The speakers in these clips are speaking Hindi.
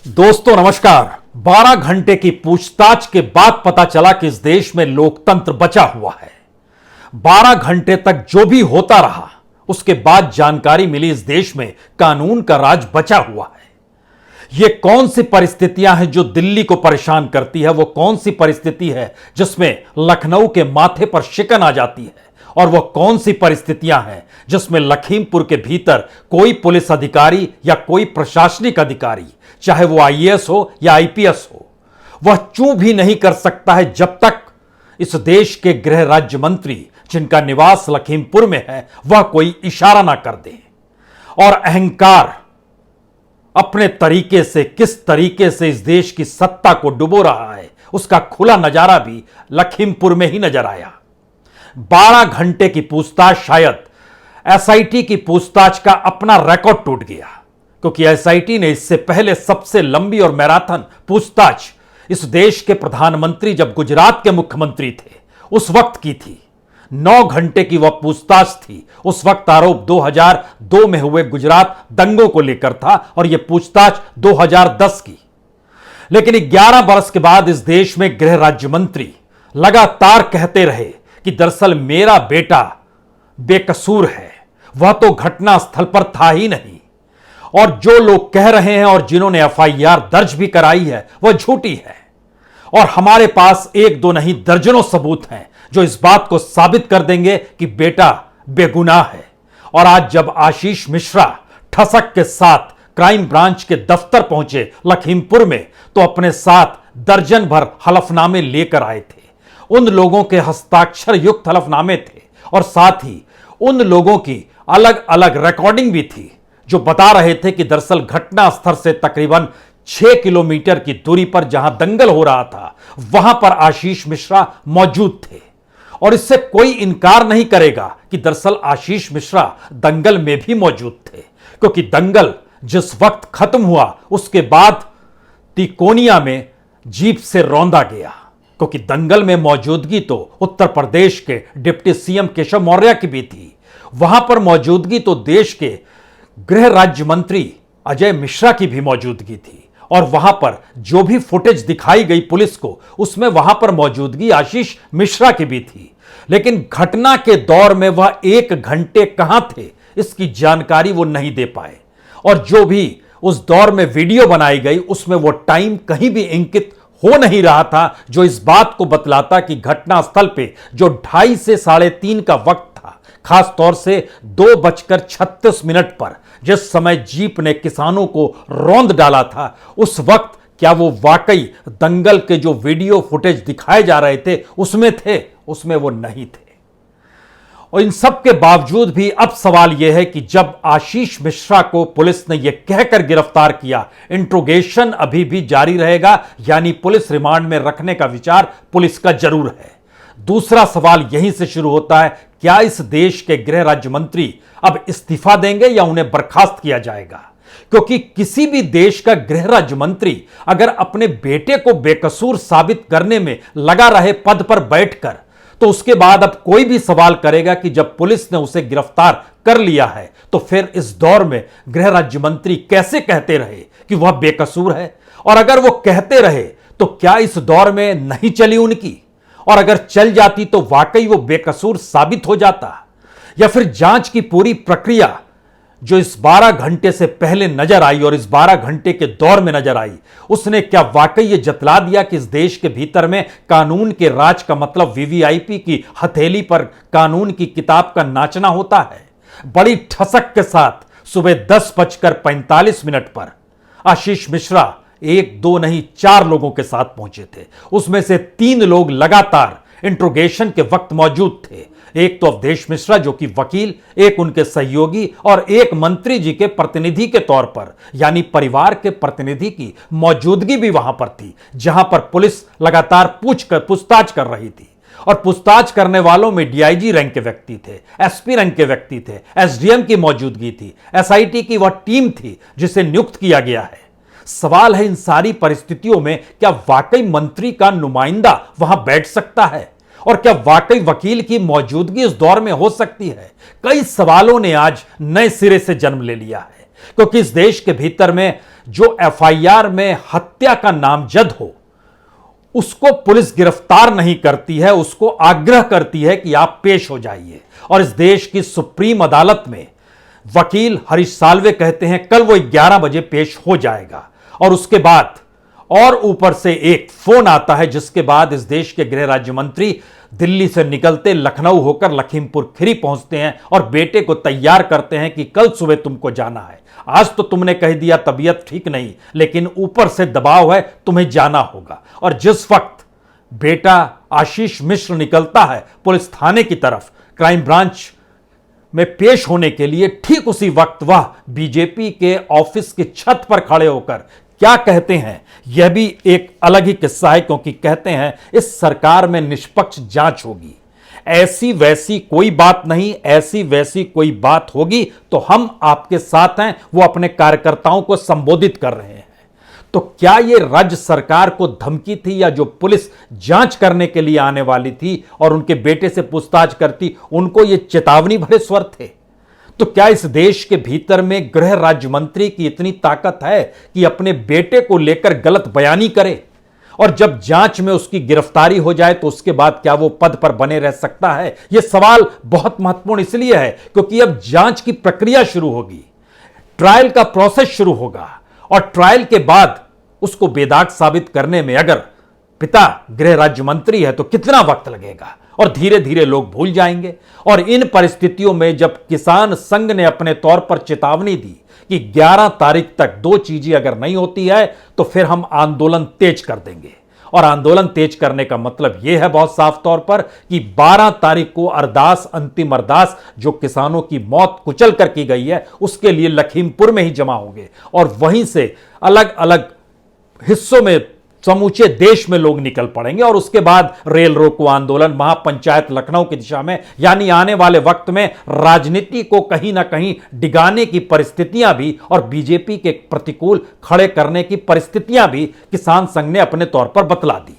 दोस्तों नमस्कार। 12 घंटे की पूछताछ के बाद पता चला कि इस देश में लोकतंत्र बचा हुआ है। 12 घंटे तक जो भी होता रहा, उसके बाद जानकारी मिली इस देश में कानून का राज बचा हुआ है। यह कौन सी परिस्थितियां हैं जो दिल्ली को परेशान करती है? वो कौन सी परिस्थिति है जिसमें लखनऊ के माथे पर शिकन आ जाती है? और वह कौन सी परिस्थितियां हैं जिसमें लखीमपुर के भीतर कोई पुलिस अधिकारी या कोई प्रशासनिक अधिकारी, चाहे वो आईएएस हो या आईपीएस हो, वह चूं भी नहीं कर सकता है जब तक इस देश के गृह राज्य मंत्री, जिनका निवास लखीमपुर में है, वह कोई इशारा ना कर दे। और अहंकार अपने तरीके से किस तरीके से इस देश की सत्ता को डुबो रहा है, उसका खुला नजारा भी लखीमपुर में ही नजर आया। 12 घंटे की पूछताछ, शायद एसआईटी की पूछताछ का अपना रिकॉर्ड टूट गया, क्योंकि एसआईटी ने इससे पहले सबसे लंबी और मैराथन पूछताछ इस देश के प्रधानमंत्री, जब गुजरात के मुख्यमंत्री थे, उस वक्त की थी। 9 घंटे की वह पूछताछ थी। उस वक्त आरोप 2002 में हुए गुजरात दंगों को लेकर था और यह पूछताछ 2010 की। लेकिन 11 बरस के बाद इस देश में गृह राज्य मंत्री लगातार कहते रहे कि दरअसल मेरा बेटा बेकसूर है, वह तो घटना स्थल पर था ही नहीं। और जो लोग कह रहे हैं और जिन्होंने एफआईआर दर्ज भी कराई है, वह झूठी है। और हमारे पास एक दो नहीं, दर्जनों सबूत हैं जो इस बात को साबित कर देंगे कि बेटा बेगुनाह है। और आज जब आशीष मिश्रा ठसक के साथ क्राइम ब्रांच के दफ्तर पहुंचे लखीमपुर में, तो अपने साथ दर्जन भर हलफनामे लेकर आए थे। उन लोगों के हस्ताक्षर युक्त हलफनामे थे और साथ ही उन लोगों की अलग अलग रिकॉर्डिंग भी थी जो बता रहे थे कि दरअसल घटना स्थल से तकरीबन 6 किलोमीटर की दूरी पर जहां दंगल हो रहा था, वहां पर आशीष मिश्रा मौजूद थे। और इससे कोई इनकार नहीं करेगा कि दरअसल आशीष मिश्रा दंगल में भी मौजूद थे, क्योंकि दंगल जिस वक्त खत्म हुआ उसके बाद तिकोनिया में जीप से रौंदा गया, क्योंकि दंगल में मौजूदगी तो उत्तर प्रदेश के डिप्टी सीएम केशव मौर्य की भी थी। वहां पर मौजूदगी तो देश के गृह राज्य मंत्री अजय मिश्रा की भी मौजूदगी थी। और वहां पर जो भी फुटेज दिखाई गई पुलिस को, उसमें वहां पर मौजूदगी आशीष मिश्रा की भी थी। लेकिन घटना के दौर में वह 1 घंटे कहां थे, इसकी जानकारी वो नहीं दे पाए। और जो भी उस दौर में वीडियो बनाई गई, उसमें वो टाइम कहीं भी इंकित हो नहीं रहा था, जो इस बात को बतलाता कि घटना स्थल पे जो 2:30 से 3:30 का वक्त था, खास तौर से 2:36 पर जिस समय जीप ने किसानों को रौंद डाला था, उस वक्त क्या वो वाकई दंगल के जो वीडियो फुटेज दिखाए जा रहे थे उसमें थे? उसमें वो नहीं थे। और इन सब के बावजूद भी अब सवाल यह है कि जब आशीष मिश्रा को पुलिस ने यह कहकर गिरफ्तार किया, इंट्रोगेशन अभी भी जारी रहेगा, यानी पुलिस रिमांड में रखने का विचार पुलिस का जरूर है। दूसरा सवाल यहीं से शुरू होता है, क्या इस देश के गृह राज्य मंत्री अब इस्तीफा देंगे या उन्हें बर्खास्त किया जाएगा? क्योंकि किसी भी देश का गृह राज्य मंत्री अगर अपने बेटे को बेकसूर साबित करने में लगा रहे पद पर बैठकर, तो उसके बाद अब कोई भी सवाल करेगा कि जब पुलिस ने उसे गिरफ्तार कर लिया है, तो फिर इस दौर में गृह राज्य मंत्री कैसे कहते रहे कि वह बेकसूर है? और अगर वो कहते रहे तो क्या इस दौर में नहीं चली उनकी? और अगर चल जाती तो वाकई वो बेकसूर साबित हो जाता? या फिर जांच की पूरी प्रक्रिया जो इस 12 घंटे से पहले नजर आई और इस 12 घंटे के दौर में नजर आई, उसने क्या वाकई ये जतला दिया कि इस देश के भीतर में कानून के राज का मतलब वीवीआईपी की हथेली पर कानून की किताब का नाचना होता है? बड़ी ठसक के साथ सुबह 10:45 पर आशीष मिश्रा 1 2 नहीं 4 लोगों के साथ पहुंचे थे। उसमें से 3 लोग लगातार इंट्रोगेशन के वक्त मौजूद थे। एक तो अवधेश मिश्रा जो कि वकील, एक उनके सहयोगी और एक मंत्री जी के प्रतिनिधि के तौर पर, यानी परिवार के प्रतिनिधि की मौजूदगी भी वहां पर थी, जहां पर पुलिस लगातार पूछताछ कर रही थी। और पूछताछ करने वालों में डीआईजी रैंक के व्यक्ति थे, एसपी रैंक के व्यक्ति थे, एसडीएम की मौजूदगी थी, एसआईटी की वह टीम थी जिसे नियुक्त किया गया है। सवाल है, इन सारी परिस्थितियों में क्या वाकई मंत्री का नुमाइंदा वहां बैठ सकता है? और क्या वाकई वकील की मौजूदगी इस दौर में हो सकती है? कई सवालों ने आज नए सिरे से जन्म ले लिया है, क्योंकि इस देश के भीतर में जो एफआईआर में हत्या का नामजद हो, उसको पुलिस गिरफ्तार नहीं करती है, उसको आग्रह करती है कि आप पेश हो जाइए। और इस देश की सुप्रीम अदालत में वकील हरीश साल्वे कहते हैं कल वो 11 बजे पेश हो जाएगा। और उसके बाद और ऊपर से एक फोन आता है, जिसके बाद इस देश के गृह राज्य मंत्री दिल्ली से निकलते लखनऊ होकर लखीमपुर खीरी पहुंचते हैं और बेटे को तैयार करते हैं कि कल सुबह तुमको जाना है। आज तो तुमने कह दिया तबीयत ठीक नहीं, लेकिन ऊपर से दबाव है, तुम्हें जाना होगा। और जिस वक्त बेटा आशीष मिश्र निकलता है पुलिस थाने की तरफ क्राइम ब्रांच में पेश होने के लिए, ठीक उसी वक्त वह बीजेपी के ऑफिस की छत पर खड़े होकर क्या कहते हैं, यह भी एक अलग ही किस्सा है। क्योंकि कहते हैं इस सरकार में निष्पक्ष जांच होगी, ऐसी वैसी कोई बात नहीं, ऐसी वैसी कोई बात होगी तो हम आपके साथ हैं। वो अपने कार्यकर्ताओं को संबोधित कर रहे हैं। तो क्या यह राज्य सरकार को धमकी थी, या जो पुलिस जांच करने के लिए आने वाली थी और उनके बेटे से पूछताछ करती, उनको ये चेतावनी भरे स्वर थे? तो क्या इस देश के भीतर में गृह राज्य मंत्री की इतनी ताकत है कि अपने बेटे को लेकर गलत बयानी करे, और जब जांच में उसकी गिरफ्तारी हो जाए तो उसके बाद क्या वो पद पर बने रह सकता है? यह सवाल बहुत महत्वपूर्ण इसलिए है क्योंकि अब जांच की प्रक्रिया शुरू होगी, ट्रायल का प्रोसेस शुरू होगा, और ट्रायल के बाद उसको बेदाग साबित करने में अगर पिता गृह राज्य मंत्री है तो कितना वक्त लगेगा, और धीरे धीरे लोग भूल जाएंगे। और इन परिस्थितियों में जब किसान संघ ने अपने तौर पर चेतावनी दी कि 11 तारीख तक 2 चीजें अगर नहीं होती है तो फिर हम आंदोलन तेज कर देंगे, और आंदोलन तेज करने का मतलब यह है बहुत साफ तौर पर कि 12 तारीख को अरदास, अंतिम अरदास जो किसानों की मौत कुचल कर की गई है, उसके लिए लखीमपुर में ही जमा होंगे, और वहीं से अलग अलग हिस्सों में समूचे देश में लोग निकल पड़ेंगे। और उसके बाद रेल रोको आंदोलन, महापंचायत लखनऊ की दिशा में, यानी आने वाले वक्त में राजनीति को कहीं ना कहीं डिगाने की परिस्थितियां भी और बीजेपी के प्रतिकूल खड़े करने की परिस्थितियां भी किसान संघ ने अपने तौर पर बतला दी।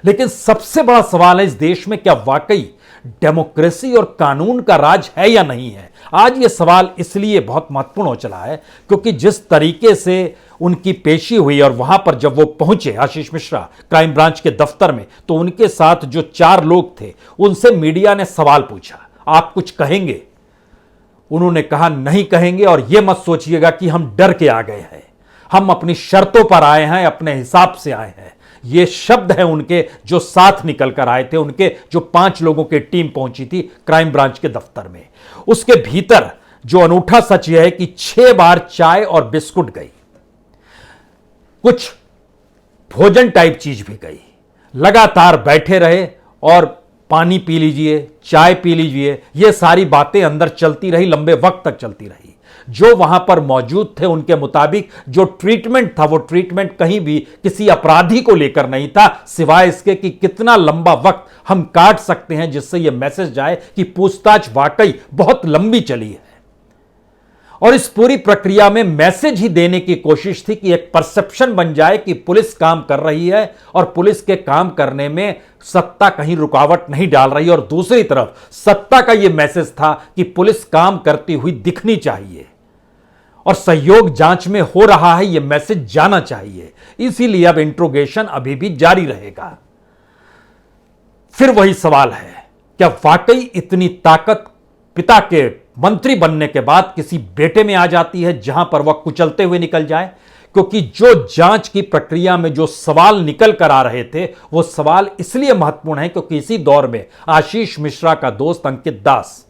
लेकिन सबसे बड़ा सवाल है, इस देश में क्या वाकई डेमोक्रेसी और कानून का राज है या नहीं है? आज यह सवाल इसलिए बहुत महत्वपूर्ण हो चला है क्योंकि जिस तरीके से उनकी पेशी हुई, और वहां पर जब वो पहुंचे आशीष मिश्रा क्राइम ब्रांच के दफ्तर में, तो उनके साथ जो 4 लोग थे उनसे मीडिया ने सवाल पूछा, आप कुछ कहेंगे? उन्होंने कहा नहीं कहेंगे, और यह मत सोचिएगा कि हम डर के आ गए हैं, हम अपनी शर्तों पर आए हैं, अपने हिसाब से आए हैं। ये शब्द है उनके जो साथ निकल कर आए थे, उनके जो 5 लोगों की टीम पहुंची थी क्राइम ब्रांच के दफ्तर में। उसके भीतर जो अनूठा सच यह है कि 6 बार चाय और बिस्कुट गई, कुछ भोजन टाइप चीज भी गई, लगातार बैठे रहे और पानी पी लीजिए, चाय पी लीजिए, ये सारी बातें अंदर चलती रही, लंबे वक्त तक चलती रही। जो वहां पर मौजूद थे उनके मुताबिक जो ट्रीटमेंट था वो ट्रीटमेंट कहीं भी किसी अपराधी को लेकर नहीं था, सिवाय इसके कि कितना लंबा वक्त हम काट सकते हैं जिससे यह मैसेज जाए कि पूछताछ वाकई बहुत लंबी चली है। और इस पूरी प्रक्रिया में मैसेज ही देने की कोशिश थी कि एक परसेप्शन बन जाए कि पुलिस काम कर रही है और पुलिस के काम करने में सत्ता कहीं रुकावट नहीं डाल रही, और दूसरी तरफ सत्ता का यह मैसेज था कि पुलिस काम करती हुई दिखनी चाहिए और सहयोग जांच में हो रहा है, यह मैसेज जाना चाहिए। इसीलिए अब इंट्रोगेशन अभी भी जारी रहेगा। फिर वही सवाल है, क्या वाकई इतनी ताकत पिता के मंत्री बनने के बाद किसी बेटे में आ जाती है जहां पर वह कुचलते हुए निकल जाए? क्योंकि जो जांच की प्रक्रिया में जो सवाल निकल कर आ रहे थे वो सवाल इसलिए महत्वपूर्ण है क्योंकि इसी दौर में आशीष मिश्रा का दोस्त अंकित दास,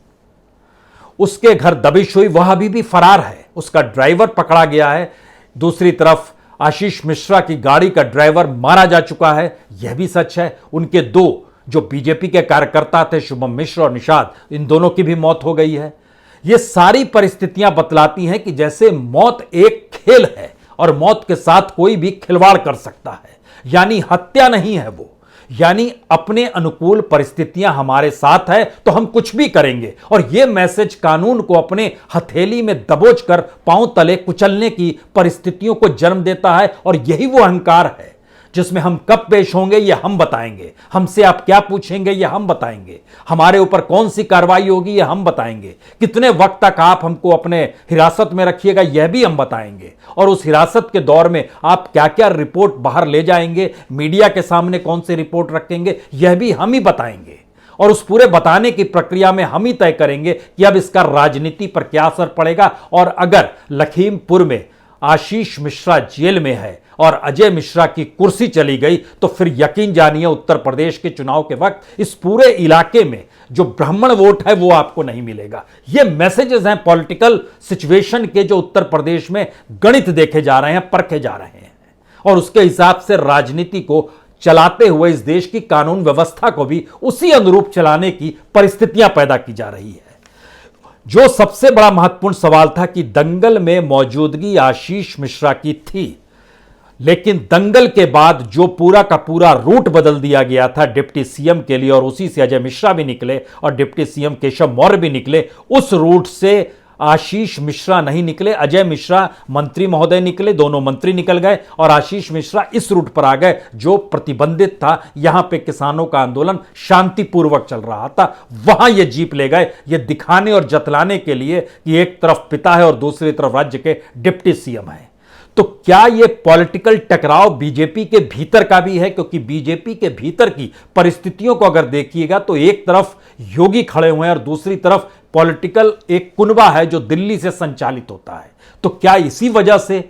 उसके घर दबिश हुई, वह अभी भी फरार है, उसका ड्राइवर पकड़ा गया है। दूसरी तरफ आशीष मिश्रा की गाड़ी का ड्राइवर मारा जा चुका है, यह भी सच है। उनके 2 जो बीजेपी के कार्यकर्ता थे, शुभम मिश्र और निषाद, इन दोनों की भी मौत हो गई है। ये सारी परिस्थितियां बतलाती हैं कि जैसे मौत एक खेल है और मौत के साथ कोई भी खिलवाड़ कर सकता है, यानी हत्या नहीं है वो, यानी अपने अनुकूल परिस्थितियां हमारे साथ है तो हम कुछ भी करेंगे। और यह मैसेज कानून को अपने हथेली में दबोच कर पांव तले कुचलने की परिस्थितियों को जन्म देता है, और यही वो अहंकार है जिसमें हम कब पेश होंगे ये हम बताएंगे, हमसे आप क्या पूछेंगे ये हम बताएंगे, हमारे ऊपर कौन सी कार्रवाई होगी ये हम बताएंगे, कितने वक्त तक आप हमको अपने हिरासत में रखिएगा यह भी हम बताएंगे, और उस हिरासत के दौर में आप क्या क्या रिपोर्ट बाहर ले जाएंगे, मीडिया के सामने कौन सी रिपोर्ट रखेंगे यह भी हम ही बताएंगे। और उस पूरे बताने की प्रक्रिया में हम ही तय करेंगे कि अब इसका राजनीति पर क्या असर पड़ेगा। और अगर लखीमपुर में आशीष मिश्रा जेल में है और अजय मिश्रा की कुर्सी चली गई तो फिर यकीन जानिए उत्तर प्रदेश के चुनाव के वक्त इस पूरे इलाके में जो ब्राह्मण वोट है वो आपको नहीं मिलेगा। ये मैसेजेस हैं पॉलिटिकल सिचुएशन के, जो उत्तर प्रदेश में गणित देखे जा रहे हैं, परखे जा रहे हैं, और उसके हिसाब से राजनीति को चलाते हुए इस देश की कानून व्यवस्था को भी उसी अनुरूप चलाने की परिस्थितियां पैदा की जा रही है। जो सबसे बड़ा महत्वपूर्ण सवाल था कि दंगल में मौजूदगी आशीष मिश्रा की थी, लेकिन दंगल के बाद जो पूरा का पूरा रूट बदल दिया गया था डिप्टी सीएम के लिए, और उसी से अजय मिश्रा भी निकले और डिप्टी सीएम केशव मौर्य भी निकले, उस रूट से आशीष मिश्रा नहीं निकले, अजय मिश्रा मंत्री महोदय निकले, दोनों मंत्री निकल गए और आशीष मिश्रा इस रूट पर आ गए जो प्रतिबंधित था। यहां पे किसानों का आंदोलन शांतिपूर्वक चल रहा था, वहां ये जीप ले गए, ये दिखाने और जतलाने के लिए कि एक तरफ पिता है और दूसरी तरफ राज्य के डिप्टी सीएम है। तो क्या ये पॉलिटिकल टकराव बीजेपी के भीतर का भी है? क्योंकि बीजेपी के भीतर की परिस्थितियों को अगर देखिएगा तो एक तरफ योगी खड़े हुए हैं और दूसरी तरफ पॉलिटिकल एक कुनबा है जो दिल्ली से संचालित होता है। तो क्या इसी वजह से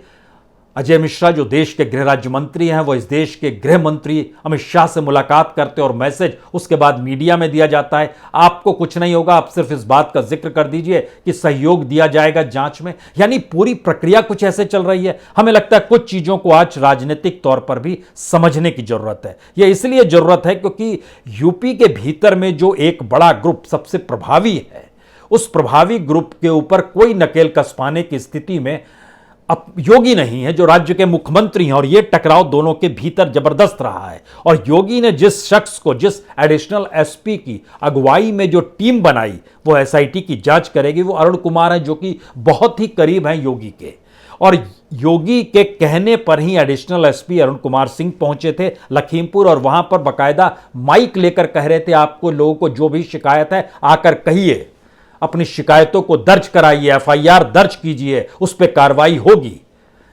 अजय मिश्रा जो देश के गृह राज्य मंत्री हैं वो इस देश के गृह मंत्री अमित शाह से मुलाकात करते और मैसेज उसके बाद मीडिया में दिया जाता है, आपको कुछ नहीं होगा, आप सिर्फ इस बात का जिक्र कर दीजिए कि सहयोग दिया जाएगा जांच में। यानी पूरी प्रक्रिया कुछ ऐसे चल रही है। हमें लगता है कुछ चीजों को आज राजनीतिक तौर पर भी समझने की जरूरत है। यह इसलिए जरूरत है क्योंकि यूपी के भीतर में जो एक बड़ा ग्रुप सबसे प्रभावी है, उस प्रभावी ग्रुप के ऊपर कोई नकेल कस पाने की स्थिति में अब योगी नहीं है जो राज्य के मुख्यमंत्री हैं, और यह टकराव दोनों के भीतर जबरदस्त रहा है। और योगी ने जिस शख्स को, जिस एडिशनल एसपी की अगुवाई में जो टीम बनाई वो एसआईटी की जांच करेगी, वो अरुण कुमार है जो कि बहुत ही करीब हैं योगी के। और योगी के कहने पर ही एडिशनल एसपी अरुण कुमार सिंह पहुंचे थे लखीमपुर, और वहां पर बाकायदा माइक लेकर कह रहे थे आपको लोगों को जो भी शिकायत है आकर कहिए, अपनी शिकायतों को दर्ज कराइए, एफआईआर दर्ज कीजिए, उस पर कार्रवाई होगी।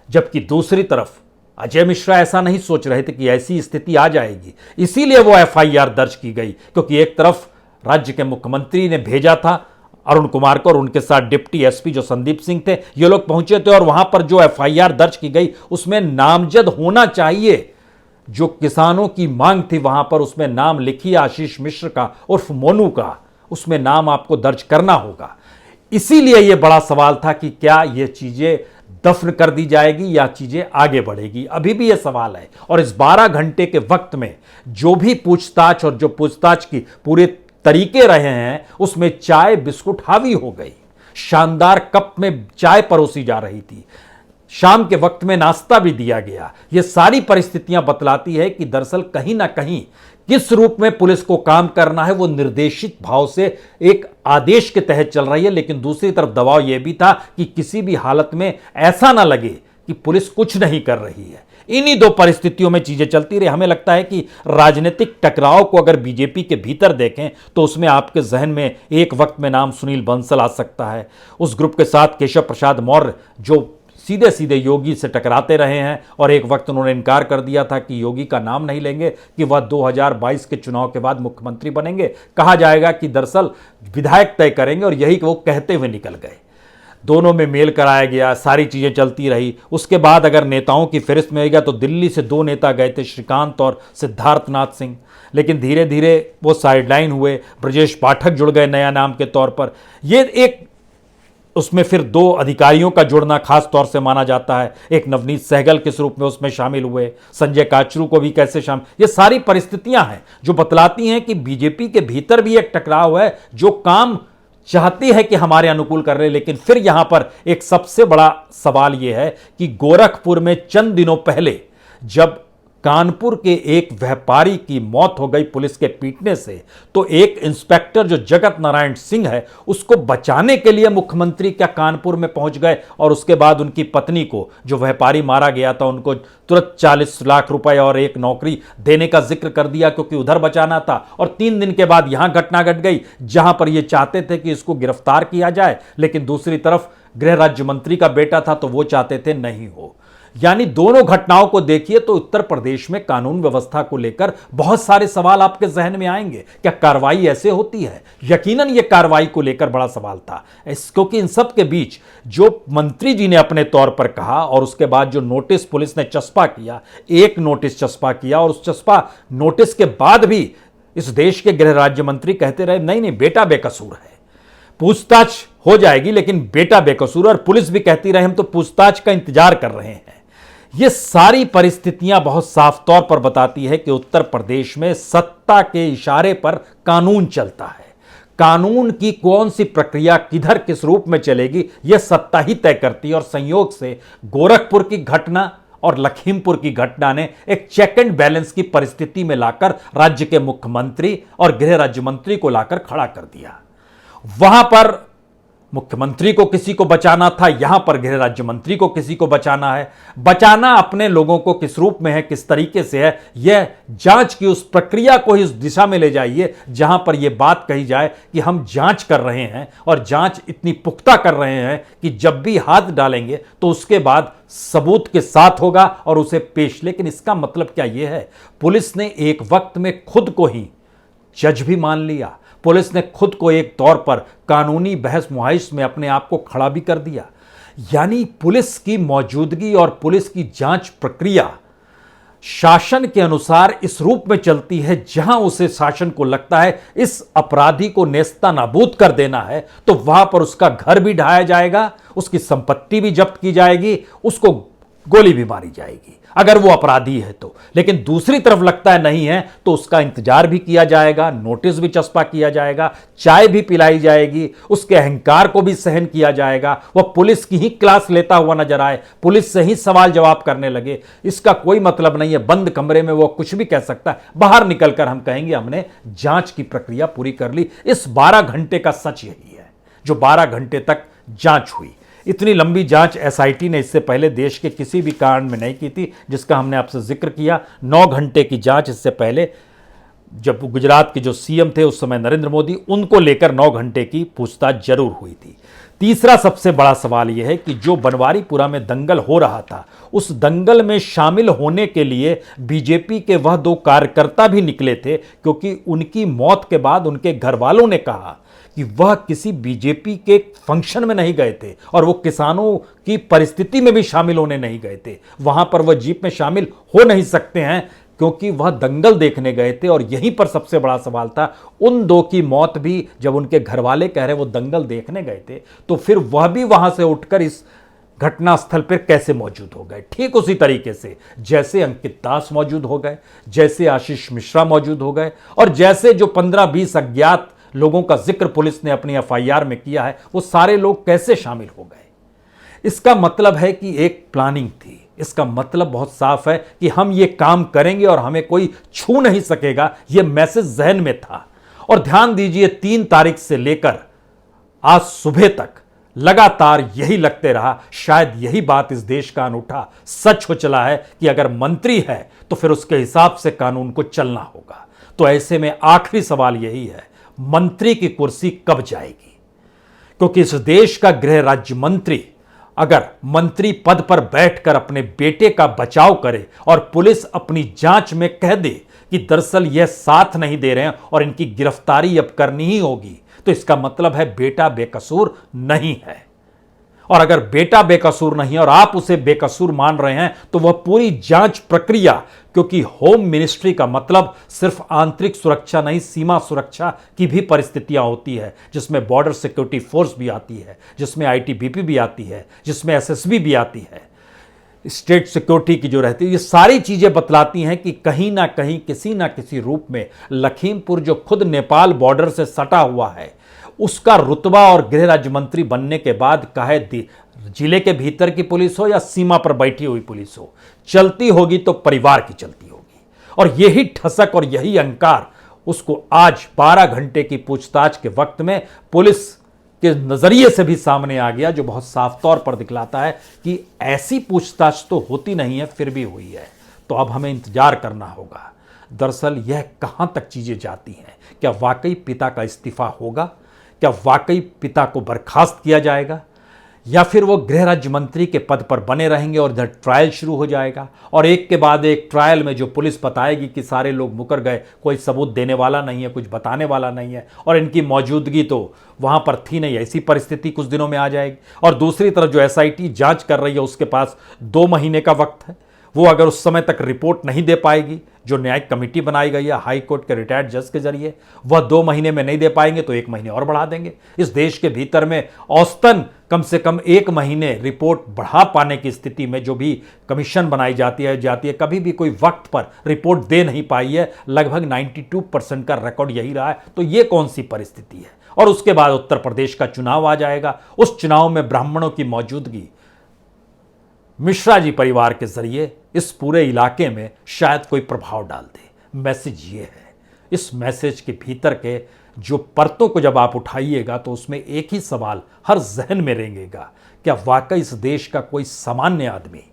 जबकि दूसरी तरफ अजय मिश्रा ऐसा नहीं सोच रहे थे कि ऐसी स्थिति आ जाएगी, इसीलिए वो एफआईआर दर्ज की गई। क्योंकि एक तरफ राज्य के मुख्यमंत्री ने भेजा था अरुण कुमार को और उनके साथ डिप्टी एसपी जो संदीप सिंह थे, ये लोग पहुंचे थे, और वहां पर जो एफआईआर दर्ज की गई उसमें नामजद होना चाहिए। जो किसानों की मांग थी वहां पर उसमें नाम लिखिए आशीष मिश्र का उर्फ मोनू का, उसमें नाम आपको दर्ज करना होगा। इसीलिए यह बड़ा सवाल था कि क्या यह चीजें दफन कर दी जाएगी या चीजें आगे बढ़ेगी, अभी भी यह सवाल है। और इस 12 घंटे के वक्त में जो भी पूछताछ और जो पूछताछ की पूरे तरीके रहे हैं उसमें चाय बिस्कुट हावी हो गई, शानदार कप में चाय परोसी जा रही थी, शाम के वक्त में नाश्ता भी दिया गया। यह सारी परिस्थितियां बतलाती है कि दरअसल कहीं ना कहीं किस रूप में पुलिस को काम करना है वो निर्देशित भाव से एक आदेश के तहत चल रही है। लेकिन दूसरी तरफ दबाव यह भी था कि किसी भी हालत में ऐसा ना लगे कि पुलिस कुछ नहीं कर रही है। इन्हीं दो परिस्थितियों में चीजें चलती रही। हमें लगता है कि राजनीतिक टकराव को अगर बीजेपी के भीतर देखें तो उसमें आपके जहन में एक वक्त में नाम सुनील बंसल आ सकता है। उस ग्रुप के साथ केशव प्रसाद मौर्य जो सीधे सीधे योगी से टकराते रहे हैं, और एक वक्त उन्होंने इनकार कर दिया था कि योगी का नाम नहीं लेंगे कि वह 2022 के चुनाव के बाद मुख्यमंत्री बनेंगे। कहा जाएगा कि दरअसल विधायक तय करेंगे, और यही वो कहते हुए निकल गए। दोनों में मेल कराया गया, सारी चीजें चलती रही। उसके बाद अगर नेताओं की फहरिस्त में आएगा तो दिल्ली से 2 नेता गए थे, श्रीकांत और सिद्धार्थनाथ सिंह, लेकिन धीरे धीरे वो साइडलाइन हुए। ब्रजेश पाठक जुड़ गए नया नाम के तौर पर। ये एक उसमें फिर 2 अधिकारियों का जुड़ना खास तौर से माना जाता है। एक नवनीत सहगल किस रूप में उसमें शामिल हुए, संजय काचरू को भी कैसे शामिल। ये सारी परिस्थितियां हैं जो बतलाती हैं कि बीजेपी के भीतर भी एक टकराव है जो काम चाहती है कि हमारे अनुकूल कर रहे। लेकिन फिर यहां पर एक सबसे बड़ा सवाल यह है कि गोरखपुर में चंद दिनों पहले जब कानपुर के एक व्यापारी की मौत हो गई पुलिस के पीटने से, तो एक इंस्पेक्टर जो जगत नारायण सिंह है उसको बचाने के लिए मुख्यमंत्री क्या कानपुर में पहुंच गए और उसके बाद उनकी पत्नी को, जो व्यापारी मारा गया था, उनको तुरंत 40 लाख रुपए और एक नौकरी देने का जिक्र कर दिया क्योंकि उधर बचाना था। और 3 दिन के बाद यहां घटना घट गई जहां पर यह चाहते थे कि इसको गिरफ्तार किया जाए, लेकिन दूसरी तरफ गृह राज्य मंत्री का बेटा था तो वो चाहते थे नहीं हो। यानी दोनों घटनाओं को देखिए तो उत्तर प्रदेश में कानून व्यवस्था को लेकर बहुत सारे सवाल आपके जहन में आएंगे। क्या कार्रवाई ऐसे होती है? यकीनन यह कार्रवाई को लेकर बड़ा सवाल था, क्योंकि इन सब के बीच जो मंत्री जी ने अपने तौर पर कहा और उसके बाद जो नोटिस पुलिस ने चस्पा किया, एक नोटिस चस्पा किया, और उस चस्पा नोटिस के बाद भी इस देश के गृह राज्य मंत्री कहते रहे नहीं नहीं बेटा बेकसूर है, पूछताछ हो जाएगी लेकिन बेटा बेकसूर, और पुलिस भी कहती रहे हम तो पूछताछ का इंतजार कर रहे हैं। ये सारी परिस्थितियां बहुत साफ तौर पर बताती है कि उत्तर प्रदेश में सत्ता के इशारे पर कानून चलता है। कानून की कौन सी प्रक्रिया किधर किस रूप में चलेगी यह सत्ता ही तय करती है, और संयोग से गोरखपुर की घटना और लखीमपुर की घटना ने एक चेक एंड बैलेंस की परिस्थिति में लाकर राज्य के मुख्यमंत्री और गृह राज्य मंत्री को लाकर खड़ा कर दिया। वहां पर मुख्यमंत्री को किसी को बचाना था, यहां पर गृह राज्य मंत्री को किसी को बचाना है। बचाना अपने लोगों को किस रूप में है, किस तरीके से है, यह जांच की उस प्रक्रिया को इस दिशा में ले जाइए जहां पर यह बात कही जाए कि हम जांच कर रहे हैं और जांच इतनी पुख्ता कर रहे हैं कि जब भी हाथ डालेंगे तो उसके बाद सबूत के साथ होगा और उसे पेश। लेकिन इसका मतलब क्या यह है? पुलिस ने एक वक्त में खुद को ही जज भी मान लिया, पुलिस ने खुद को एक तौर पर कानूनी बहस मुहाइश में अपने आप को खड़ा भी कर दिया। यानी पुलिस की मौजूदगी और पुलिस की जांच प्रक्रिया शासन के अनुसार इस रूप में चलती है जहां उसे शासन को लगता है इस अपराधी को नेस्तनाबूद कर देना है तो वहां पर उसका घर भी ढाया जाएगा, उसकी संपत्ति भी जब्त की जाएगी, उसको गोली भी मारी जाएगी अगर वो अपराधी है तो। लेकिन दूसरी तरफ लगता है नहीं है तो उसका इंतजार भी किया जाएगा, नोटिस भी चस्पा किया जाएगा, चाय भी पिलाई जाएगी, उसके अहंकार को भी सहन किया जाएगा, वह पुलिस की ही क्लास लेता हुआ नजर आए, पुलिस से ही सवाल जवाब करने लगे। इसका कोई मतलब नहीं है, बंद कमरे में वो कुछ भी कह सकता है, बाहर निकलकर हम कहेंगे हमने जांच की प्रक्रिया पूरी कर ली। इस 12 घंटे का सच यही है, जो 12 घंटे तक जांच हुई। इतनी लंबी जांच एसआईटी ने इससे पहले देश के किसी भी कांड में नहीं की थी, जिसका हमने आपसे जिक्र किया। 9 घंटे की जांच इससे पहले जब गुजरात के जो सीएम थे उस समय नरेंद्र मोदी, उनको लेकर 9 घंटे की पूछताछ जरूर हुई थी। तीसरा सबसे बड़ा सवाल यह है कि जो बनवारीपुरा में दंगल हो रहा था, उस दंगल में शामिल होने के लिए बीजेपी के वह 2 कार्यकर्ता भी निकले थे, क्योंकि उनकी मौत के बाद उनके घर वालों ने कहा कि वह किसी बीजेपी के फंक्शन में नहीं गए थे और वो किसानों की परिस्थिति में भी शामिल होने नहीं गए थे। वहां पर वह जीप में शामिल हो नहीं सकते हैं क्योंकि वह दंगल देखने गए थे। और यहीं पर सबसे बड़ा सवाल था, उन 2 की मौत भी जब उनके घरवाले कह रहे वो दंगल देखने गए थे, तो फिर वह भी वहां से उठकर इस घटनास्थल पर कैसे मौजूद हो गए? ठीक उसी तरीके से जैसे अंकित दास मौजूद हो गए, जैसे आशीष मिश्रा मौजूद हो गए, और जैसे जो 15-20 अज्ञात लोगों का जिक्र पुलिस ने अपनी एफआईआर में किया है, वो सारे लोग कैसे शामिल हो गए? इसका मतलब है कि एक प्लानिंग थी। इसका मतलब बहुत साफ है कि हम ये काम करेंगे और हमें कोई छू नहीं सकेगा, ये मैसेज जहन में था। और ध्यान दीजिए 3 तारीख से लेकर आज सुबह तक लगातार यही लगते रहा। शायद यही बात इस देश का अनूठा सच हो चला है कि अगर मंत्री है तो फिर उसके हिसाब से कानून को चलना होगा। तो ऐसे में आखिरी सवाल यही है, मंत्री की कुर्सी कब जाएगी? क्योंकि इस देश का गृह राज्य मंत्री अगर मंत्री पद पर बैठकर अपने बेटे का बचाव करे और पुलिस अपनी जांच में कह दे कि दरअसल यह साथ नहीं दे रहे हैं और इनकी गिरफ्तारी अब करनी ही होगी, तो इसका मतलब है बेटा बेकसूर नहीं है। और अगर बेटा बेकसूर नहीं है और आप उसे बेकसूर मान रहे हैं तो वह पूरी जांच प्रक्रिया, क्योंकि होम मिनिस्ट्री का मतलब सिर्फ आंतरिक सुरक्षा नहीं, सीमा सुरक्षा की भी परिस्थितियां होती है, जिसमें बॉर्डर सिक्योरिटी फोर्स भी आती है, जिसमें आईटीबीपी भी आती है, जिसमें एसएसबी भी आती है, स्टेट सिक्योरिटी की जो रहती है। ये सारी चीजें बतलाती हैं कि कहीं ना कहीं किसी ना किसी रूप में लखीमपुर जो खुद नेपाल बॉर्डर से सटा हुआ है, उसका रुतबा और गृह राज्य मंत्री बनने के बाद चाहे जिले के भीतर की पुलिस हो या सीमा पर बैठी हुई पुलिस हो, चलती होगी तो परिवार की चलती होगी। और यही ठसक और यही अहंकार उसको आज 12 घंटे की पूछताछ के वक्त में पुलिस के नजरिए से भी सामने आ गया, जो बहुत साफ तौर पर दिखलाता है कि ऐसी पूछताछ तो होती नहीं है, फिर भी हुई है। तो अब हमें इंतजार करना होगा। दरअसल यह कहां तक चीजें जाती हैं। क्या वाकई पिता का इस्तीफा होगा? क्या वाकई पिता को बर्खास्त किया जाएगा, या फिर वो गृह राज्य मंत्री के पद पर बने रहेंगे और इधर ट्रायल शुरू हो जाएगा और एक के बाद एक ट्रायल में जो पुलिस बताएगी कि सारे लोग मुकर गए, कोई सबूत देने वाला नहीं है, कुछ बताने वाला नहीं है और इनकी मौजूदगी तो वहां पर थी नहीं, ऐसी परिस्थिति कुछ दिनों में आ जाएगी। और दूसरी तरफ जो एसआईटी जांच कर रही है उसके पास 2 महीने का वक्त है। वो अगर उस समय तक रिपोर्ट नहीं दे पाएगी, जो न्यायिक कमेटी बनाई गई है हाई कोर्ट के रिटायर्ड जज के जरिए, वह 2 महीने में नहीं दे पाएंगे तो 1 महीने और बढ़ा देंगे। इस देश के भीतर में औसतन कम से कम 1 महीने रिपोर्ट बढ़ा पाने की स्थिति में जो भी कमीशन बनाई जाती है कभी भी कोई वक्त पर रिपोर्ट दे नहीं पाई है। लगभग 92% का रिकॉर्ड यही रहा है। तो ये कौन सी परिस्थिति है? और उसके बाद उत्तर प्रदेश का चुनाव आ जाएगा। उस चुनाव में ब्राह्मणों की मौजूदगी मिश्रा जी परिवार के जरिए इस पूरे इलाके में शायद कोई प्रभाव डाल दे। मैसेज ये है। इस मैसेज के भीतर के जो परतों को जब आप उठाइएगा तो उसमें एक ही सवाल हर जहन में रेंगेगा, क्या वाकई इस देश का कोई सामान्य आदमी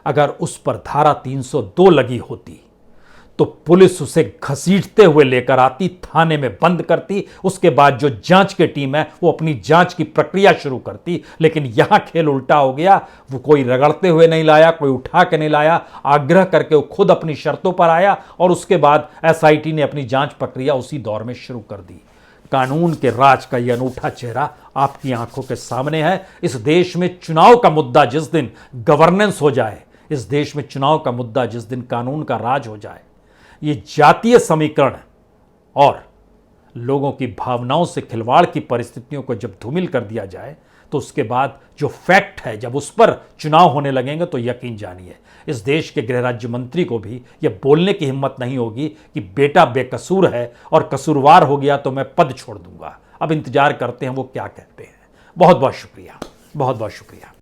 अगर उस पर धारा 302 लगी होती तो पुलिस उसे घसीटते हुए लेकर आती, थाने में बंद करती, उसके बाद जो जांच की टीम है वो अपनी जांच की प्रक्रिया शुरू करती। लेकिन यहां खेल उल्टा हो गया। वो कोई रगड़ते हुए नहीं लाया, कोई उठा के नहीं लाया, आग्रह करके वो खुद अपनी शर्तों पर आया और उसके बाद एसआईटी ने अपनी जांच प्रक्रिया उसी दौर में शुरू कर दी। कानून के राज का यह अनूठा चेहरा आपकी आंखों के सामने है। इस देश में चुनाव का मुद्दा जिस दिन गवर्नेंस हो जाए, इस देश में चुनाव का मुद्दा जिस दिन कानून का राज हो जाए, ये जातीय समीकरण और लोगों की भावनाओं से खिलवाड़ की परिस्थितियों को जब धूमिल कर दिया जाए तो उसके बाद जो फैक्ट है, जब उस पर चुनाव होने लगेंगे तो यकीन जानिए इस देश के गृह राज्य मंत्री को भी यह बोलने की हिम्मत नहीं होगी कि बेटा बेकसूर है और कसूरवार हो गया तो मैं पद छोड़ दूंगा। अब इंतजार करते हैं वो क्या कहते हैं। बहुत बहुत शुक्रिया, बहुत बहुत शुक्रिया।